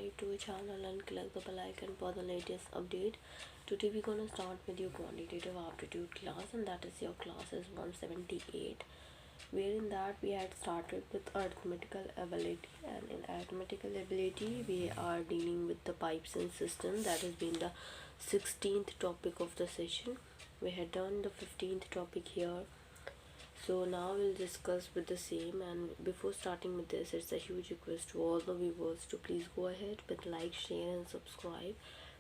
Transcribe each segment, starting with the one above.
subscribe to our channel and click the bell icon for the latest update. Today we're gonna start with your quantitative aptitude class, and that is your class is 178, wherein that we had started with arithmetical ability, and in arithmetical ability we are dealing with the pipes and system. That has been the 16th topic of the session. We had done the 15th topic here, so now we'll discuss with the same. And before starting with this, it's a huge request to all the viewers to please go ahead with like, share and subscribe,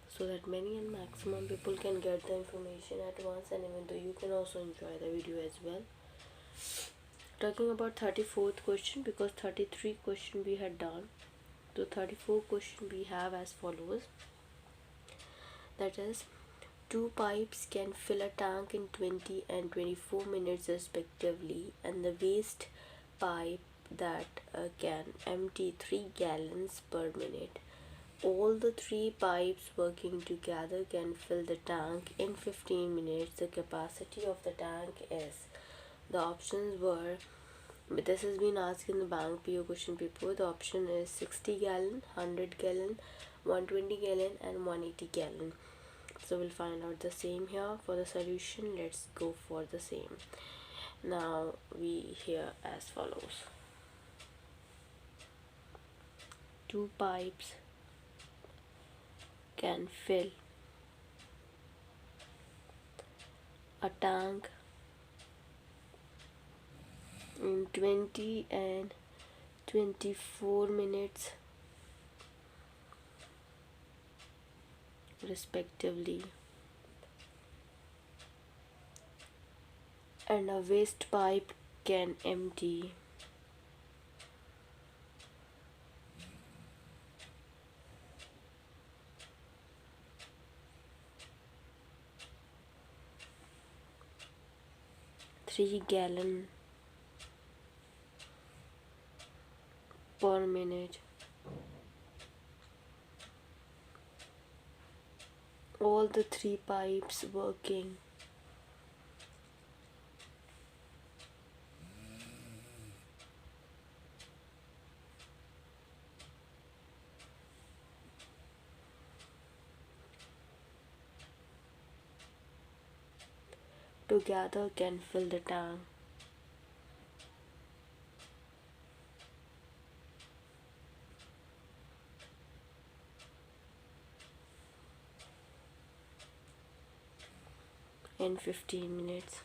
so that many and maximum people can get the information at once, and even though you can also enjoy the video as well. Talking about 34th question, because 33 question we had done, so 34 question we have as follows. That is, two pipes can fill a tank in 20 and 24 minutes respectively, and the waste pipe that can empty 3 gallons per minute. All the three pipes working together can fill the tank in 15 minutes. The capacity of the tank is, the options were, this has been asked in the bank PO question paper. The option is 60 gallon, 100 gallon, 120 gallon and 180 gallon. So we'll find out the same here. For the solution, let's go for the same. Now we here as follows. Two pipes can fill a tank in 20 and 24 minutes respectively, and a waste pipe can empty 3 gallon per minute. All the three pipes working together can fill the tank. In 15 minutes.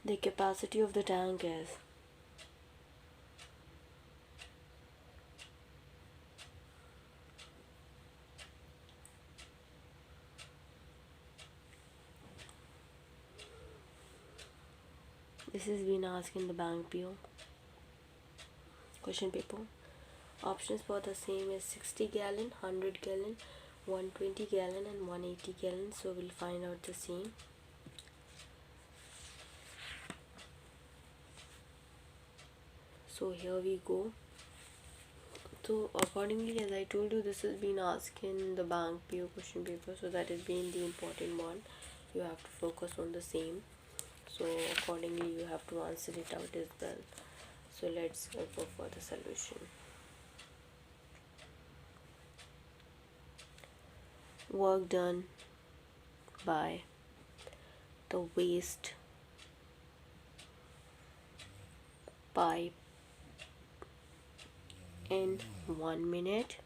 The capacity of the tank is, this has been asked in the bank PO question paper. Options for the same is 60 gallon, 100 gallon, 120 gallon and 180 gallon. So we'll find out the same. So here we go. So accordingly, as I told you, this has been asked in the bank PO question paper, so that has been the important one. You have to focus on the same. So accordingly you have to answer it out as well. So let's go for the solution. Work done by the waste pipe in 1 minute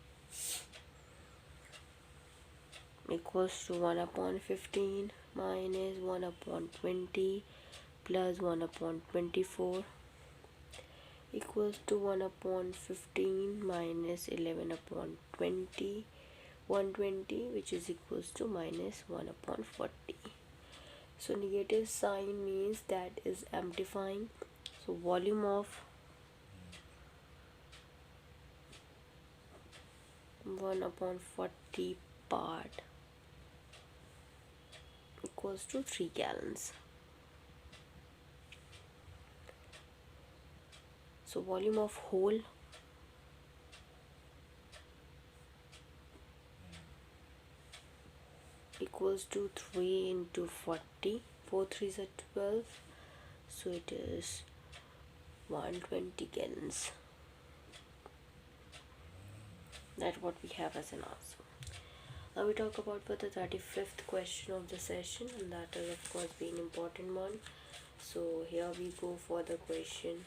equals to 1 upon 15 minus 1 upon 20 plus 1 upon 24 equals to 1 upon 15 minus 11 upon 20, 120, which is equals to minus 1 upon 40. So negative sign means that is amplifying. So volume of 1 upon 40 part equals to 3 gallons. So volume of whole equals to 3 into 40. 4 3s are 12. So it is 120 gallons. That's what we have as an answer. Now we talk about for the 35th question of the session, and that is of course being important one. So here we go for the question,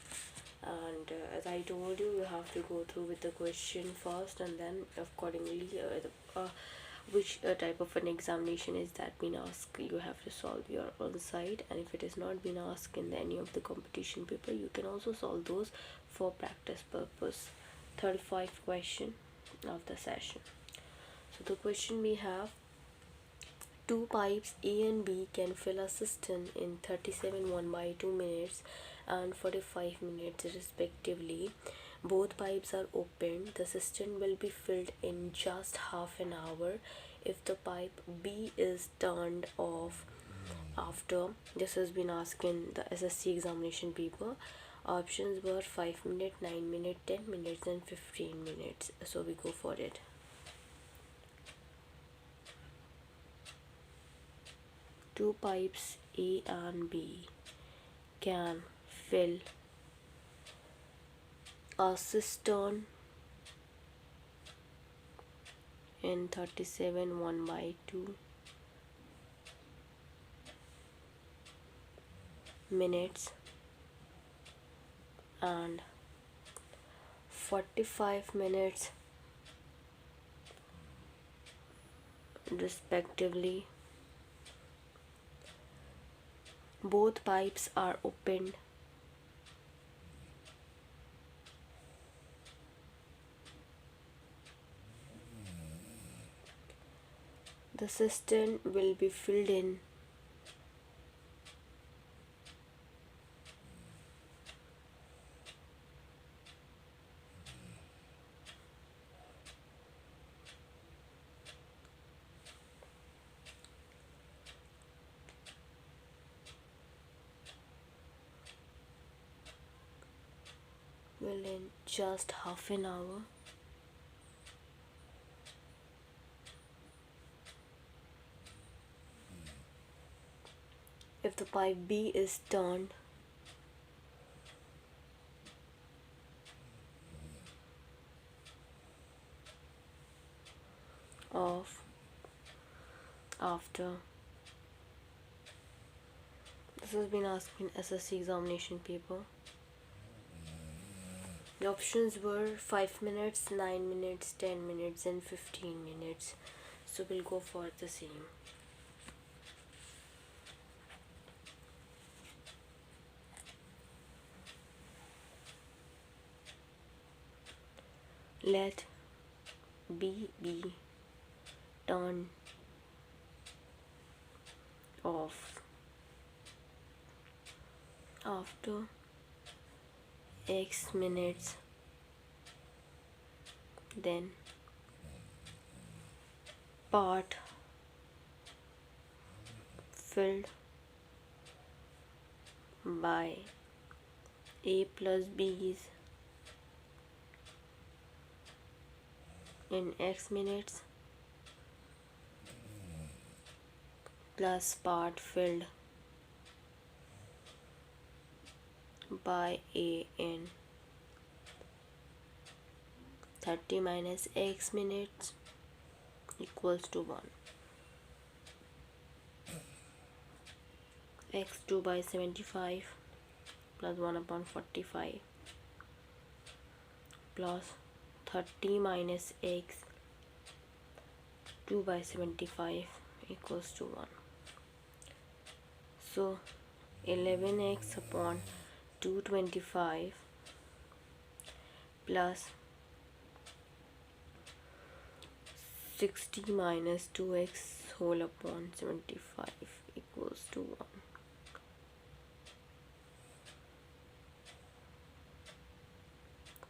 and as I told you, you have to go through with the question first, and then accordingly which type of an examination is that been asked, you have to solve your own side, and if it is not been asked in any of the competition paper, you can also solve those for practice purpose. 35th question of the session. So the question we have: two pipes A and B can fill a cistern in 37 1/2 minutes and 45 minutes respectively. Both pipes are opened. The cistern will be filled in just half an hour if the pipe B is turned off after. This has been asked in the SSC examination paper. Options were 5 minutes, 9 minutes, 10 minutes and 15 minutes. So we go for it. Two pipes A and B can fill a cistern in 37 1/2 minutes and 45 minutes respectively. Both pipes are opened. The cistern will be filled in in just half an hour. If the pipe B is turned off after. This has been asked in SSC examination paper. The options were 5 minutes, 9 minutes, 10 minutes and 15 minutes. So we'll go for the same. Let B be turned off after X minutes, then part filled by A plus B's in X minutes plus part filled by A in 30 minus X minutes equals to 1. X2 by 75 plus 1 upon 45 plus 30 minus X 2 by 75 equals to 1. So 11x upon 225 plus 60 minus 2x whole upon 75 equals to 1.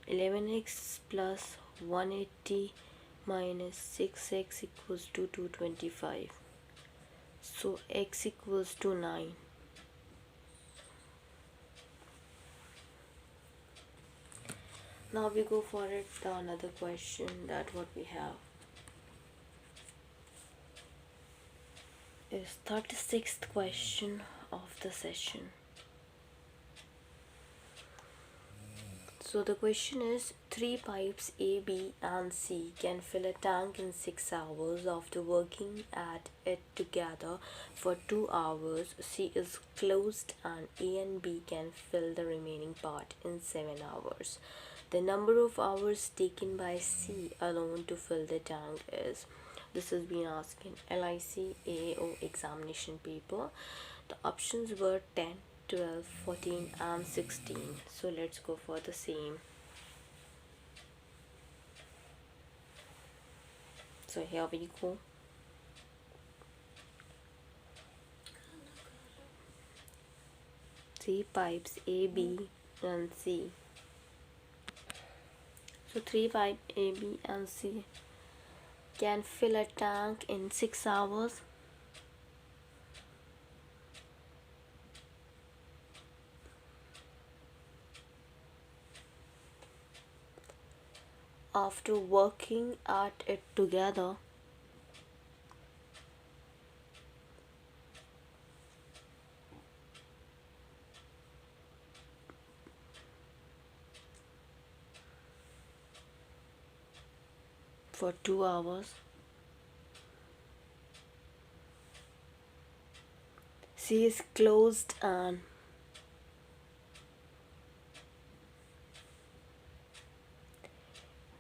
(11x plus 180 minus 6x equals to 225. So x equals to 9. Now we go for it, the another question that what we have is 36th question of the session. So the question is, three pipes A, B and C can fill a tank in 6 hours. After working at it together for 2 hours, C is closed and A and B can fill the remaining part in 7 hours. The number of hours taken by C alone to fill the tank is, this has been asked in LIC AO examination paper. The options were 10, 12, 14 and 16. So let's go for the same. So here we go. Three pipes A, B and C. So three pipes A, B and C can fill a tank in 6 hours. After working at it together for 2 hours. C is closed and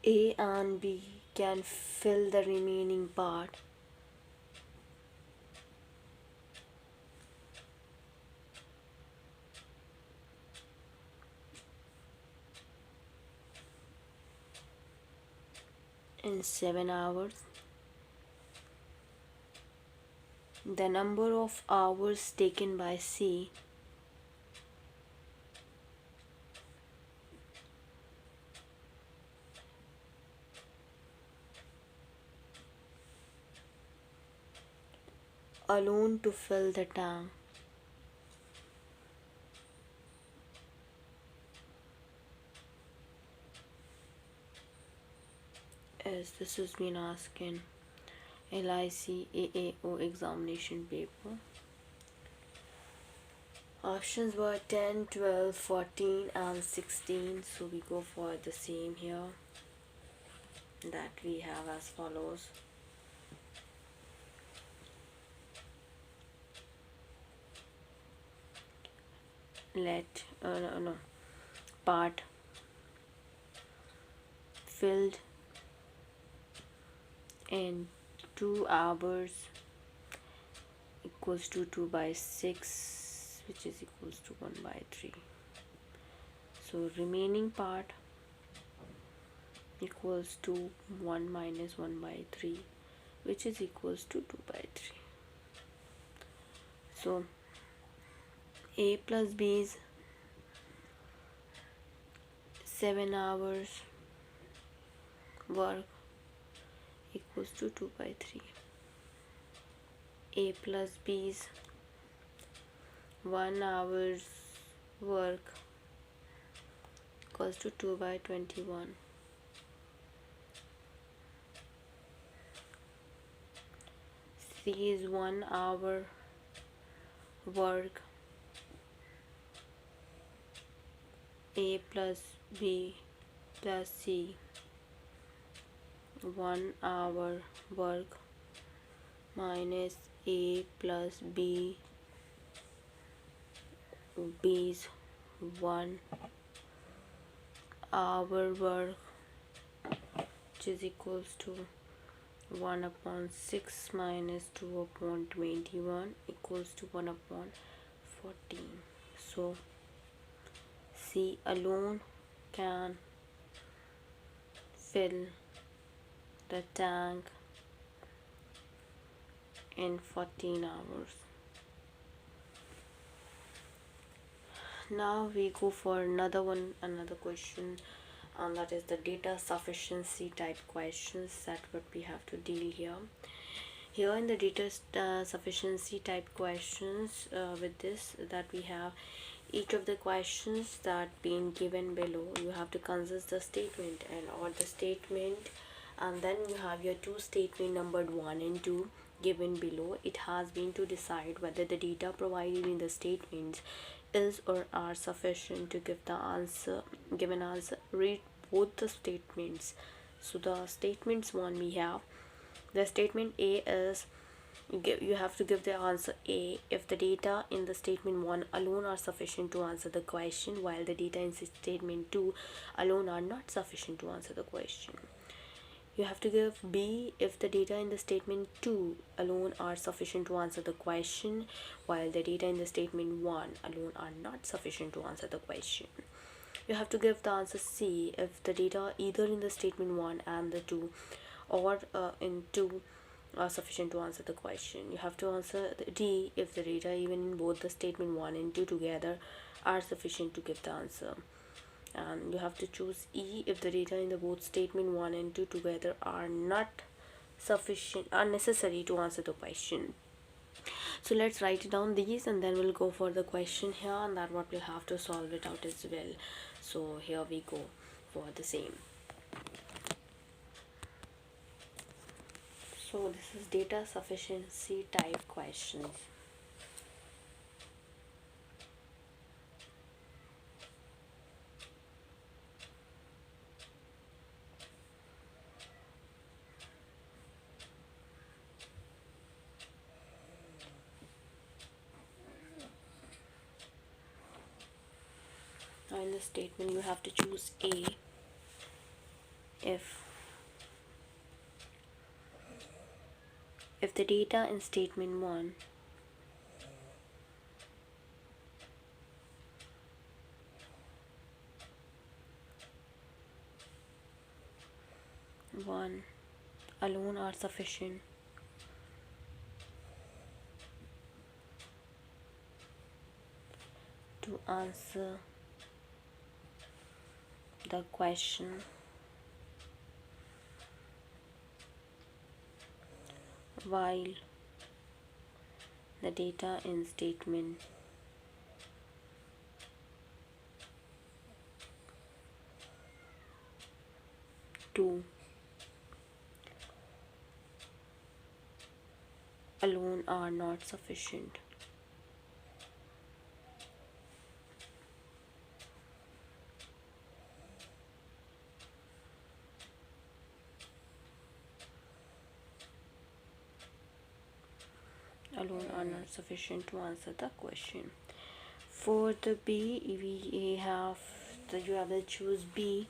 A and B can fill the remaining part. In 7 hours. The number of hours taken by C alone to fill the tank is, this has been asked in LIC AAO examination paper. Options were 10, 12, 14 and 16. So we go for the same here, that we have as follows. Part filled in 2 hours equals to 2 by 6, which is equals to 1 by 3. So remaining part equals to 1 minus 1 by 3, which is equals to 2 by 3. So A plus B is 7 hours work equals to 2 by 3. A plus B is 1 hour's work equals to 2 by 21. C is 1 hour work. A plus B plus C, 1 hour work minus A plus B, B's 1 hour work, which is equals to 1 upon 6 minus 2 upon 21 equals to 1 upon 14. So C alone can fill the tank in 14 hours. Now we go for another question, and that is the data sufficiency type questions that what we have to deal here. Here in the data sufficiency type questions, with this, that we have each of the questions that been given below, you have to consist the statement and or the statement, and then you have your two statement numbered 1 and 2 given below. It has been to decide whether the data provided in the statements is or are sufficient to give the answer given answer, read both the statements. So the statements one we have, the statement A is you have to give the answer A if the data in the statement 1 alone are sufficient to answer the question, while the data in statement 2 alone are not sufficient to answer the question. You have to give B if the data in the statement 2 alone are sufficient to answer the question, while the data in the statement 1 alone are not sufficient to answer the question. You have to give the answer C if the data either in the statement 1 and the 2 or in 2 are sufficient to answer the question. You have to answer D if the data even in both the statement 1 and 2 together are sufficient to give the answer. And you have to choose E if the data in the both statement 1 and 2 together are not sufficient, are necessary to answer the question. So let's write down these and then we'll go for the question here, and that what we'll have to solve it out as well. So here we go for the same. So this is data sufficiency type questions. Now in the statement you have to choose A if the data in statement 1 alone are sufficient to answer the question, while the data in statement 2 alone are not sufficient. Alone are not sufficient to answer the question. For the B, we have you have to choose B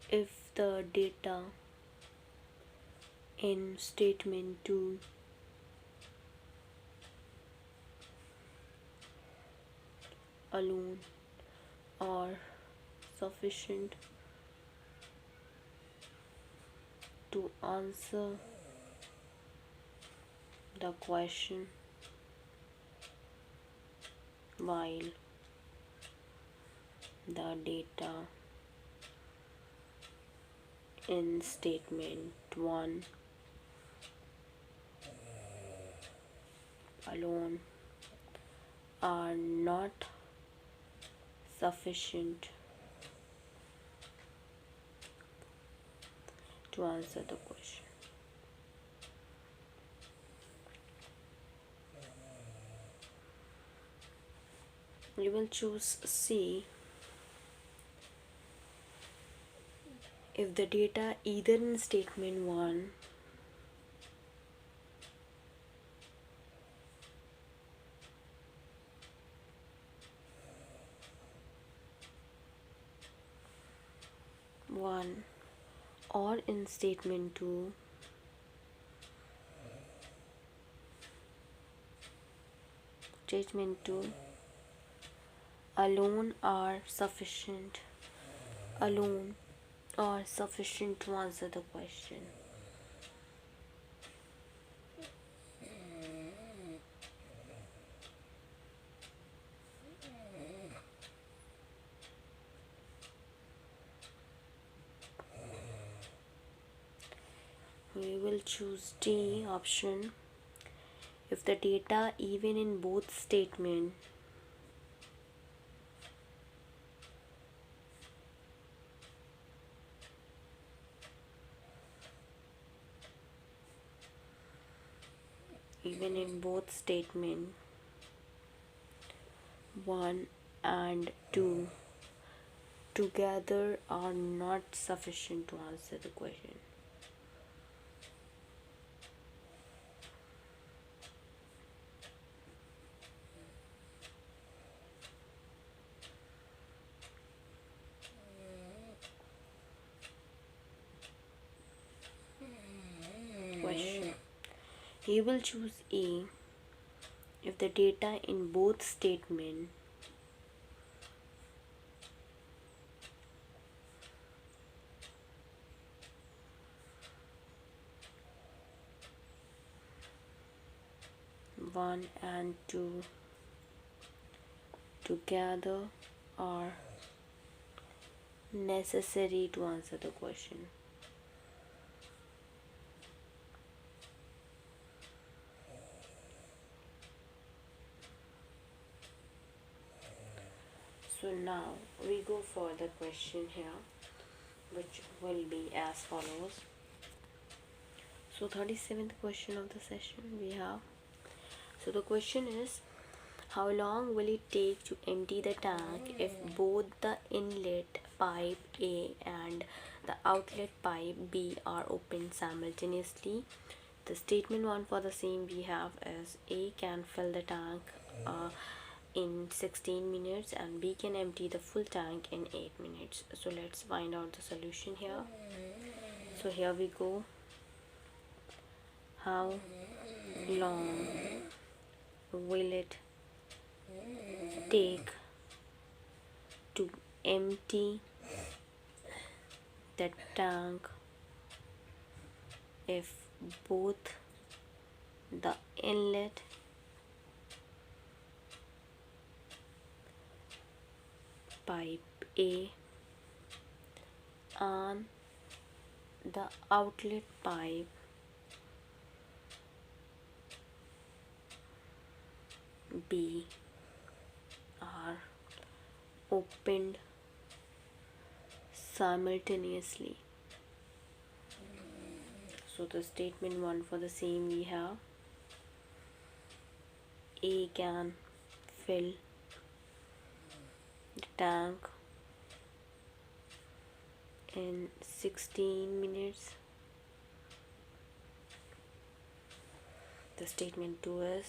if the data in statement 2 alone are sufficient to answer the question, while the data in statement 1 alone are not sufficient to answer the question. You will choose C if the data either in statement 1 or in statement 2 alone are sufficient to answer the question. We will choose D option if the data even in both statement even in both statement 1 and 2 together are not sufficient to answer the question. Question. He will choose A if the data in both statements one and two together are necessary to answer the question. So now we go for the question here, which will be as follows. So 37th question of the session we have. So the question is, how long will it take to empty the tank if both the inlet pipe A and the outlet pipe B are opened simultaneously? The statement 1 for the same we have is A can fill the tank in 16 minutes and B can empty the full tank in 8 minutes. So let's find out the solution here. So here we go. How long will it take to empty the tank if both the inlet pipe A and the outlet pipe B are opened simultaneously? So the statement 1 for the same we have A can fill the tank in 16 minutes. The statement 2 is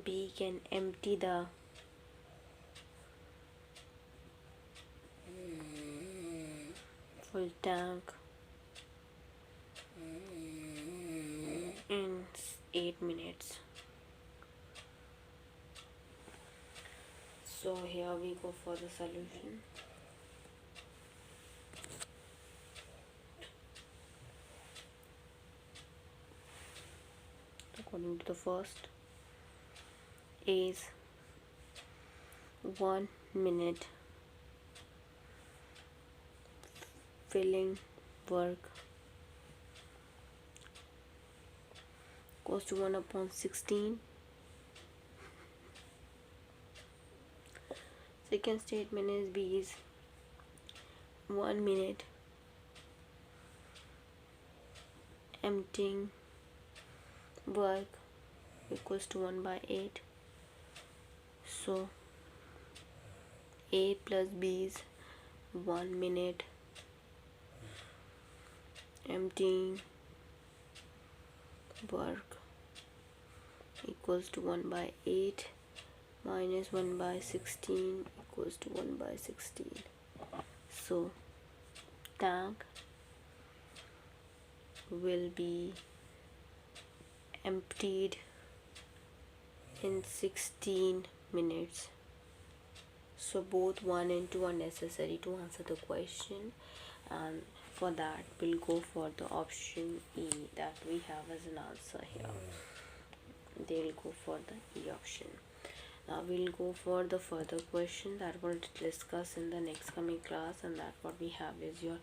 B can empty the full tank in 8 minutes. So here we go for the solution. According to the first is 1 minute filling work goes to 1 upon 16. Second statement is B is 1 minute emptying work equals to 1 by 8. So A plus B is 1 minute emptying work equals to 1 by 8 minus 1 by 16 equals to 1 by 16. So tank will be emptied in 16 minutes. So both 1 and 2 are necessary to answer the question, and for that we'll go for the option E that we have as an answer here. They'll go for the E option. Now we'll go for the further question that we'll discuss in the next coming class, and that what we have is your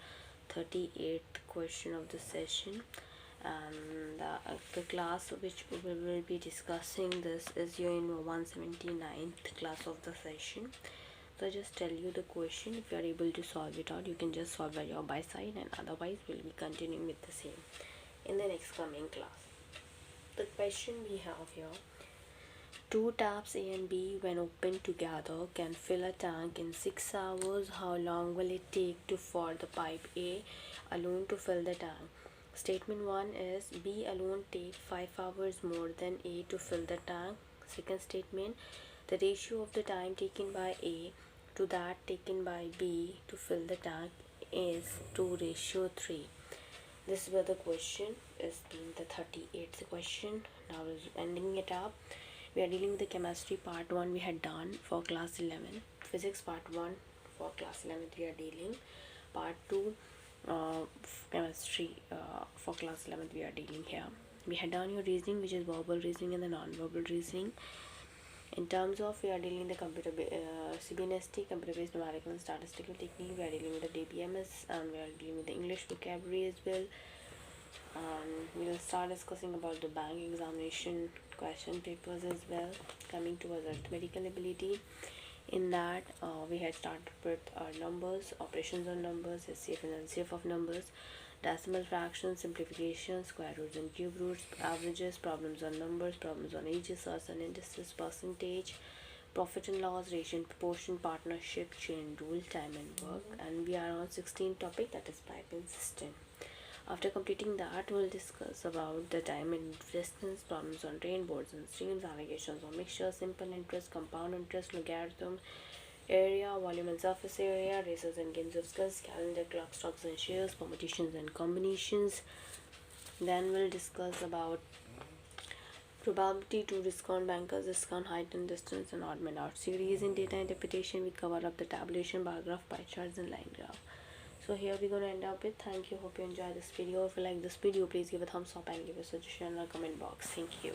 38th question of the session. And the class which we will be discussing this is your 179th class of the session. So I just tell you the question. If you are able to solve it out, you can just solve by your by side, and otherwise we'll be continuing with the same in the next coming class. The question we have here, Two taps A and B, when opened together, can fill a tank in 6 hours. How long will it take for the pipe A alone to fill the tank? Statement 1 is B alone take 5 hours more than A to fill the tank. Second statement, the ratio of the time taken by A to that taken by B to fill the tank is 2:3. This is where the question is being the 38th question. Now is ending it up. We are dealing with the chemistry part 1 we had done for class 11. Physics part 1 for class 11th we are dealing. Part 2 chemistry for class 11th we are dealing here. We had done your reasoning, which is verbal reasoning and the non-verbal reasoning. In terms of, we are dealing with the CBNST, computer-based numerical and statistical technique. We are dealing with the DBMS, and we are dealing with the English vocabulary as well. And we will start discussing about the bank examination question papers as well, coming towards arithmetical ability. In that, we had started with numbers, operations on numbers, SCF and LCF of numbers, decimal fractions, simplifications, square roots and cube roots, averages, problems on numbers, problems on ages, odds and indices, percentage, profit and loss, ratio and proportion, partnership, chain rule, time and work. And we are on 16th topic, that is pipe and cistern. After completing that, we'll discuss about the time and distance, problems on train, boards and streams, allegations on mixture, simple interest, compound interest, logarithm, area, volume and surface area, races and games of skills, calendar, clock, stocks and shares, permutations and combinations. Then we'll discuss about probability to discount bankers, discount height and distance, and odd man out series. In data interpretation, we cover up the tabulation, bar graph, pie charts and line graph. So here we're gonna end up with thank you. Hope you enjoy this video. If you like this video, please give a thumbs up and give a suggestion in the comment box. Thank you.